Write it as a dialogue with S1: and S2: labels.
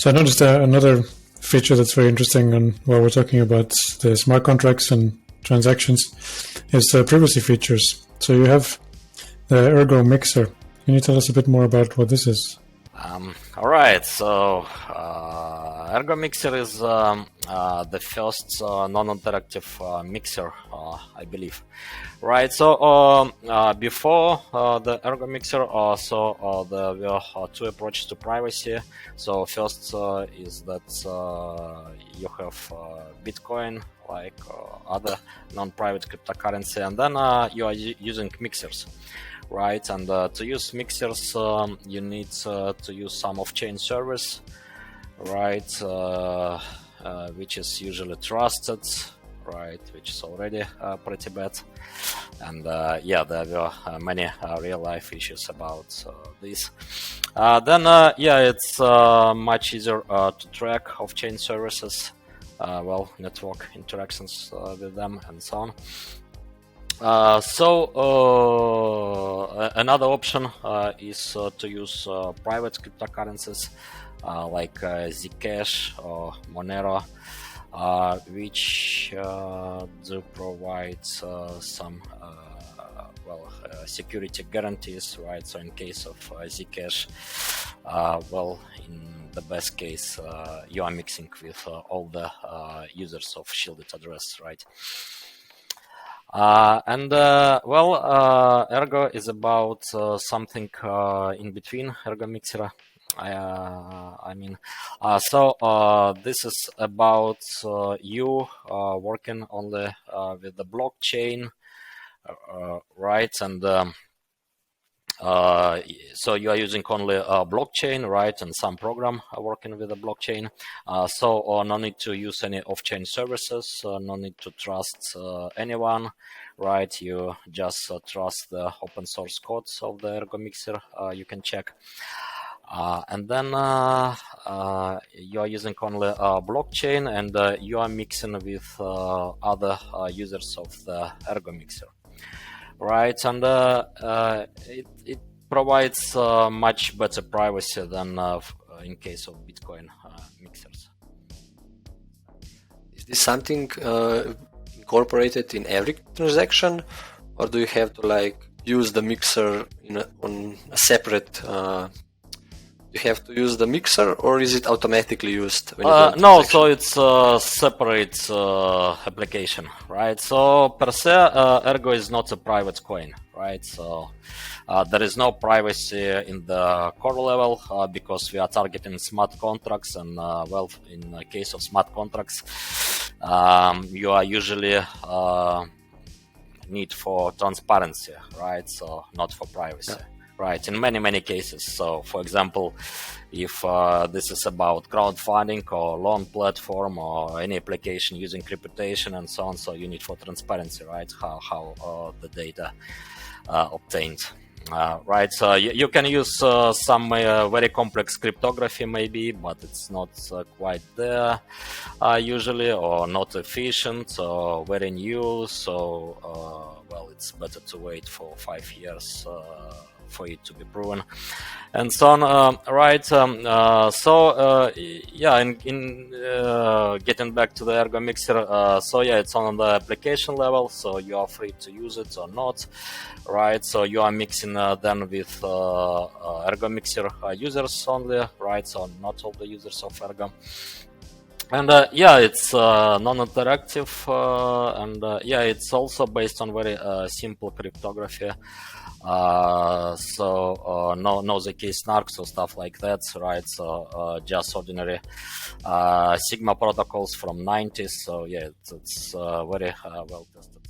S1: So I noticed another feature that's very interesting, and while we're talking about the smart contracts and transactions, is the privacy features. So you have the Ergo Mixer. Can you tell us a bit more about what this is?
S2: All right, so Ergo Mixer is the first non-interactive mixer, I believe. Right, so before the Ergo Mixer, there were two approaches to privacy. So first is that you have Bitcoin, like other non-private cryptocurrency, and then you are using mixers. Right, and to use mixers, you need to use some off-chain service, right, which is usually trusted, right, which is already pretty bad. And yeah, there were many real-life issues about this. Then, yeah, it's much easier to track off-chain services, network interactions with them, and so on. Another option is to use private cryptocurrencies like Zcash or Monero, which do provide some security guarantees, right? So in case of Zcash, in the best case, you are mixing with all the users of shielded address, right? Ergo is about something in between Ergo Mixer. This is about you working only with the blockchain, right? And so you are using only blockchain, right, and some program working with the blockchain. No need to use any off-chain services, no need to trust anyone, right? You just trust the open source codes of the Ergo Mixer. You can check. And then you are using only blockchain, and you are mixing with other users of the Ergo Mixer. Right, and it provides much better privacy than in case of Bitcoin mixers.
S3: Is this something incorporated in every transaction, or do you have to use the mixer on a separate? You have to use the mixer, or is it automatically used?
S2: No, so it's a separate application, right? So per se, Ergo is not a private coin, right? So there is no privacy in the core level because we are targeting smart contracts, and in the case of smart contracts, you are usually need for transparency, right? So not for privacy. Yeah. Right, in many cases. So, for example, if this is about crowdfunding or loan platform or any application using cryptation and so on, so you need for transparency, right? How the data obtained. Right, so you can use some very complex cryptography maybe, but it's not quite there usually, or not efficient, or very new. So, it's better to wait for 5 years for it to be proven, and so on. Right. In getting back to the Ergo Mixer, it's on the application level, so you are free to use it or not. Right. So you are mixing then with Ergo Mixer users only. Right. So not all the users of Ergo. And it's non-interactive, it's also based on very simple cryptography. No ZK snarks or stuff like that, right? So just ordinary Sigma protocols from 90s. So yeah, it's very well tested.